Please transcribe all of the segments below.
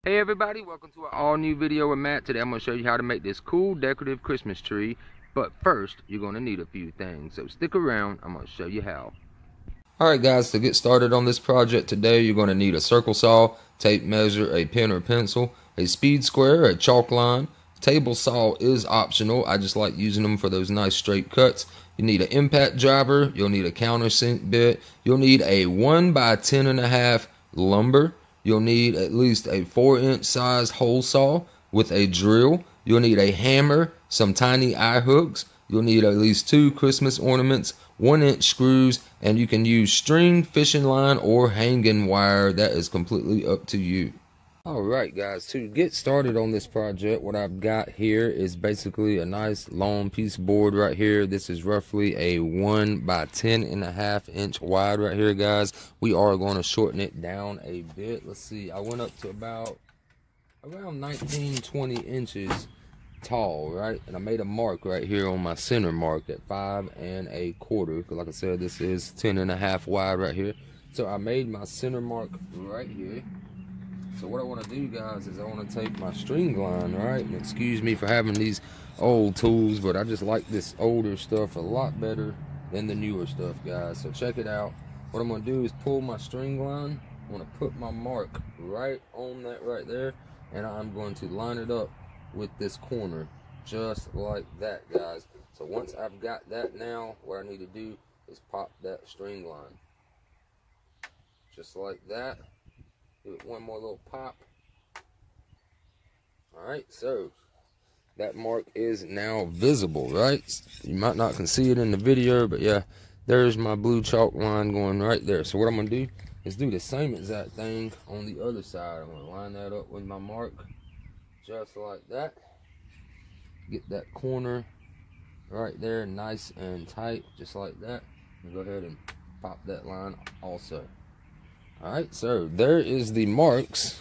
Hey everybody, welcome to an all new video with Matt. Today I'm going to show you how to make this cool decorative Christmas tree. But first, you're going to need a few things. So stick around, I'm going to show you how. Alright guys, to get started on this project today, you're going to need a circle saw, tape measure, a pen or pencil, a speed square, a chalk line. Table saw is optional. I just like using them for those nice straight cuts. You need an impact driver, you'll need a countersink bit, you'll need a 1 by 10.5 lumber. You'll need at least a 4-inch sized hole saw with a drill. You'll need a hammer, some tiny eye hooks. You'll need at least 2 Christmas ornaments, 1-inch screws, and you can use string, fishing line, or hanging wire. That is completely up to you. Alright guys, to get started on this project, what I've got here is basically a nice long piece board right here. This is roughly a 1 by 10.5 inch wide right here, guys. We are going to shorten it down a bit. Let's see, I went up to around 19-20 inches tall, right? And I made a mark right here on my center mark at 5 1/4, because like I said, this is 10.5 wide right here. So I made my center mark right here. So what I want to do, guys, is I want to take my string line, right? And excuse me for having these old tools, but I just like this older stuff a lot better than the newer stuff, guys. So check it out. What I'm going to do is pull my string line. I'm going to put my mark right on that right there, and I'm going to line it up with this corner, just like that, guys. So once I've got that now, what I need to do is pop that string line. Just like that. Give it one more little pop. Alright, so that mark is now visible, right? You might not can see it in the video, but yeah, there's my blue chalk line going right there. So what I'm going to do is do the same exact thing on the other side. I'm going to line that up with my mark, just like that. Get that corner right there nice and tight, just like that. And go ahead and pop that line also. Alright, so there is the marks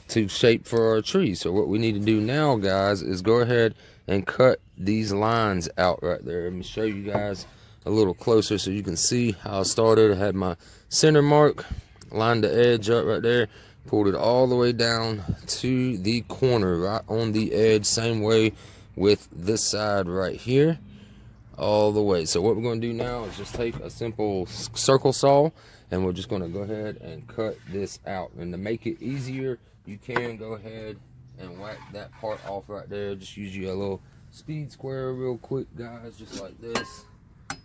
to shape for our tree. So what we need to do now, guys, is go ahead and cut these lines out right there. Let me show you guys a little closer so you can see how I started. I had my center mark, lined the edge up right there, pulled it all the way down to the corner, right on the edge, same way with this side right here, all the way. So what we're going to do now is just take a simple circle saw, and we're just going to go ahead and cut this out. And to make it easier, you can go ahead and whack that part off right there. Just use you a little speed square real quick, guys, just like this.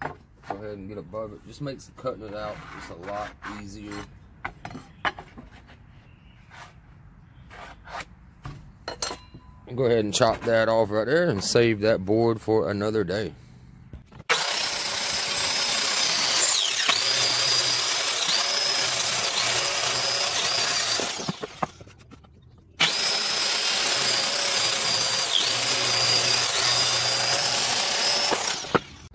Go ahead and get above it. Just makes cutting it out just a lot easier. Go ahead and chop that off right there and save that board for another day.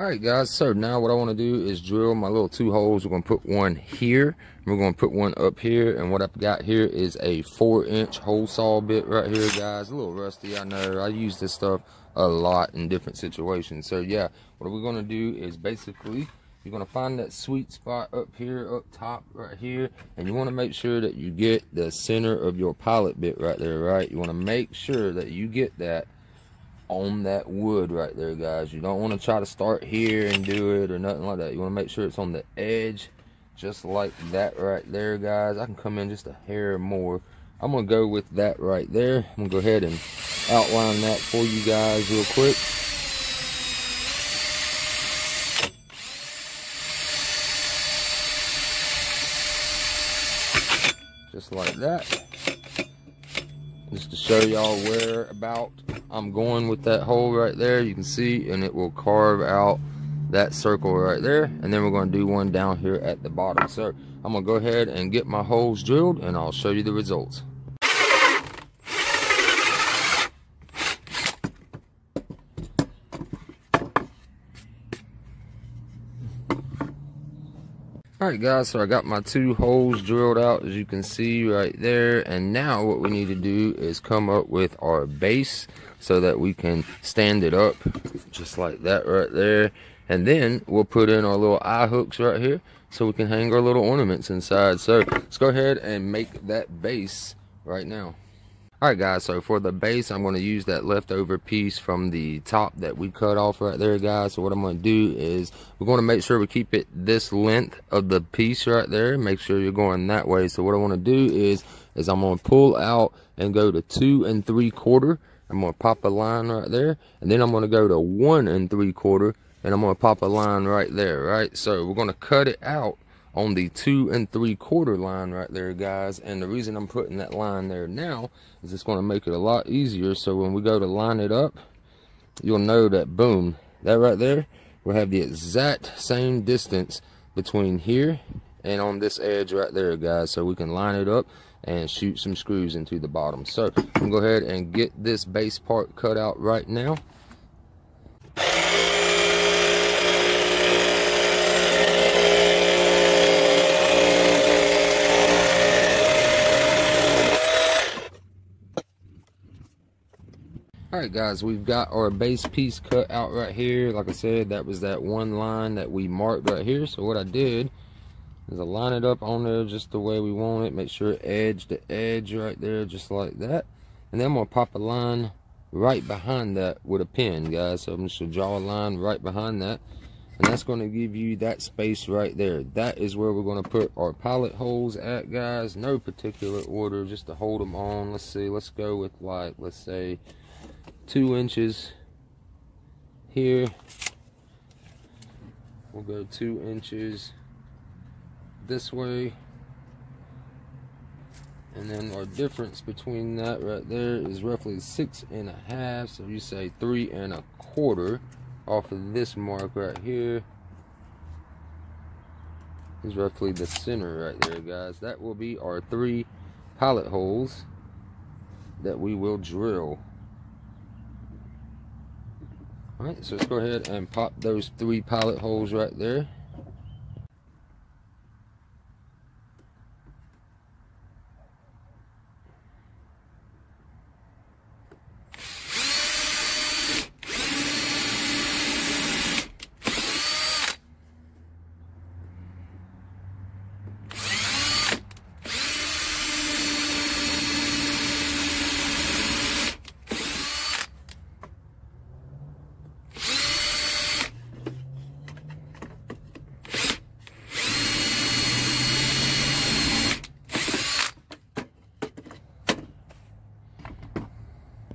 Alright guys, so now what I want to do is drill my little 2 holes. We're going to put one here, and we're going to put one up here, and what I've got here is a 4-inch hole saw bit right here, guys. A little rusty, I know. I use this stuff a lot in different situations. So yeah, what we're going to do is basically, you're going to find that sweet spot up here, up top right here, and you want to make sure that you get the center of your pilot bit right there, right? You want to make sure that you get that on that wood right there, guys. You don't want to try to start here and do it or nothing like that. You want to make sure it's on the edge, just like that right there, guys. I can come in just a hair more. I'm gonna go with that right there. I'm gonna go ahead and outline that for you guys real quick. Just like that. Just to show y'all where about I'm going with that hole right there. You can see, and it will carve out that circle right there. And then we're going to do one down here at the bottom. So I'm going to go ahead and get my holes drilled, and I'll show you the results. Alright guys, so I got my 2 holes drilled out, as you can see right there, and now what we need to do is come up with our base so that we can stand it up just like that right there, and then we'll put in our little eye hooks right here so we can hang our little ornaments inside. So let's go ahead and make that base right now. Alright guys, so for the base, I'm going to use that leftover piece from the top that we cut off right there, guys. So what I'm going to do is we're going to make sure we keep it this length of the piece right there. Make sure you're going that way. So what I want to do is I'm going to pull out and go to 2 3/4. I'm going to pop a line right there, and then I'm going to go to 1 3/4, and I'm going to pop a line right there, right? So we're going to cut it out on the 2 3/4 line right there, guys. And the reason I'm putting that line there now is it's going to make it a lot easier. So when we go to line it up, you'll know that, boom, that right there will have the exact same distance between here and on this edge right there, guys. So we can line it up and shoot some screws into the bottom. So I'm gonna go ahead and get this base part cut out right now. Alright guys, we've got our base piece cut out right here. Like I said, that was that one line that we marked right here. So what I did is I line it up on there just the way we want it. Make sure edge to edge right there, just like that. And then I'm going to pop a line right behind that with a pen, guys. So I'm just going to draw a line right behind that. And that's going to give you that space right there. That is where we're going to put our pilot holes at, guys. No particular order, just to hold them on. Let's see, let's go with, like, let's say 2 inches here. We'll go 2 inches this way, and then our difference between that right there is roughly 6 1/2. So you say 3 1/4 off of this mark right here is roughly the center right there, guys. That will be our 3 pilot holes that we will drill. Alright, so let's go ahead and pop those 3 pilot holes right there.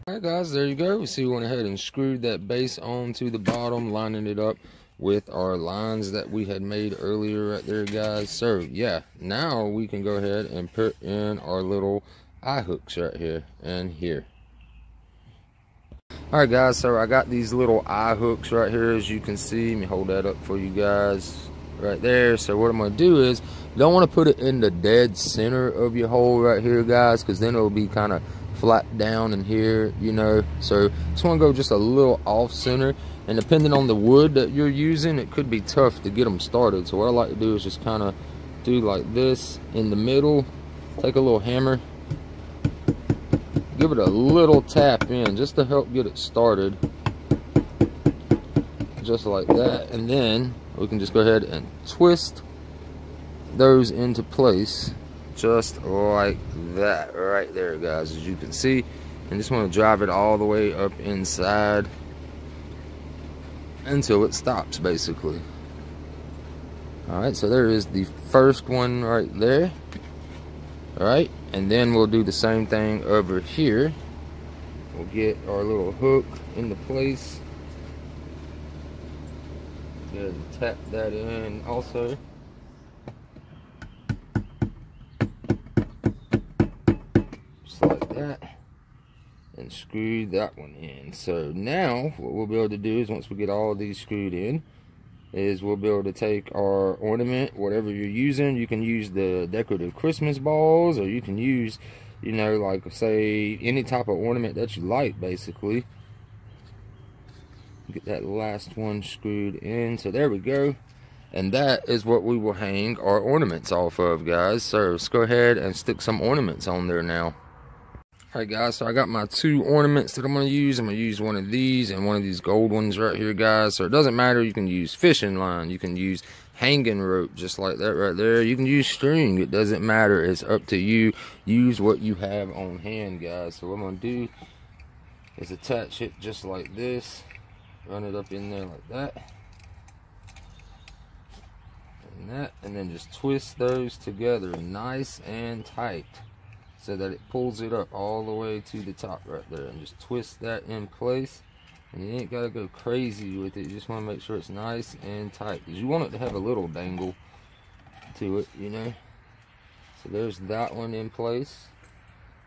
Alright guys, there you go. We see we went ahead and screwed that base onto the bottom, lining it up with our lines that we had made earlier right there, guys. So yeah, now we can go ahead and put in our little eye hooks right here and here. Alright guys, so I got these little eye hooks right here, as you can see. Let me hold that up for you guys right there. So what I'm going to do is, you don't want to put it in the dead center of your hole right here, guys, because then it'll be kind of flat down in here, you know. So just want to go just a little off center, and depending on the wood that you're using, it could be tough to get them started. So what I like to do is just kind of do like this in the middle, take a little hammer, give it a little tap in just to help get it started, just like that. And then we can just go ahead and twist those into place just like that right there, guys, as you can see. And just want to drive it all the way up inside until it stops, basically. Alright, so there is the first one right there. Alright, and then we'll do the same thing over here. We'll get our little hook into place. Go ahead and tap that in also. Like that, and screw that one in. So now what we'll be able to do is, once we get all of these screwed in, is we'll be able to take our ornament, whatever you're using. You can use the decorative Christmas balls, or you can use, you know, like say any type of ornament that you like, basically. Get that last one screwed in. So there we go. And that is what we will hang our ornaments off of, guys. So let's go ahead and stick some ornaments on there now. Alright guys, so I got my 2 ornaments that I'm going to use. I'm going to use one of these and one of these gold ones right here, guys. So it doesn't matter. You can use fishing line. You can use hanging rope just like that right there. You can use string. It doesn't matter. It's up to you. Use what you have on hand, guys. So what I'm going to do is attach it just like this. Run it up in there like that. And that. And then just twist those together nice and tight, so that it pulls it up all the way to the top right there, and just twist that in place. And you ain't got to go crazy with it. You just want to make sure it's nice and tight, because you want it to have a little dangle to it, you know. So there's that one in place,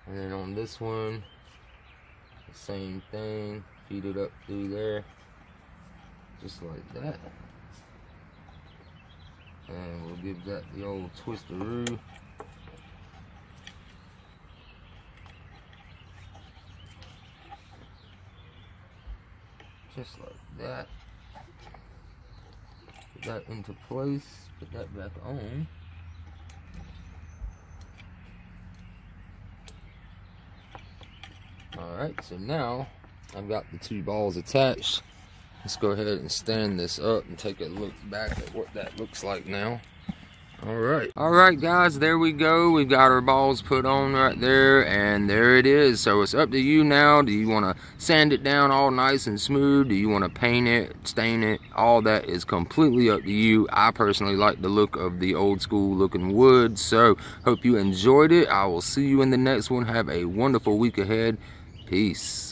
and then on this one the same thing. Feed it up through there just like that, and we'll give that the old twisteroo. Just like that. Put that into place. Put that back on. Alright, so now I've got the 2 balls attached. Let's go ahead and stand this up and take a look back at what that looks like now. Alright guys, there we go. We've got our balls put on right there, and there it is. So it's up to you now. Do you want to sand it down all nice and smooth? Do you want to paint it, stain it? All that is completely up to you. I personally like the look of the old school looking wood. So hope you enjoyed it. I will see you in the next one. Have a wonderful week ahead. Peace.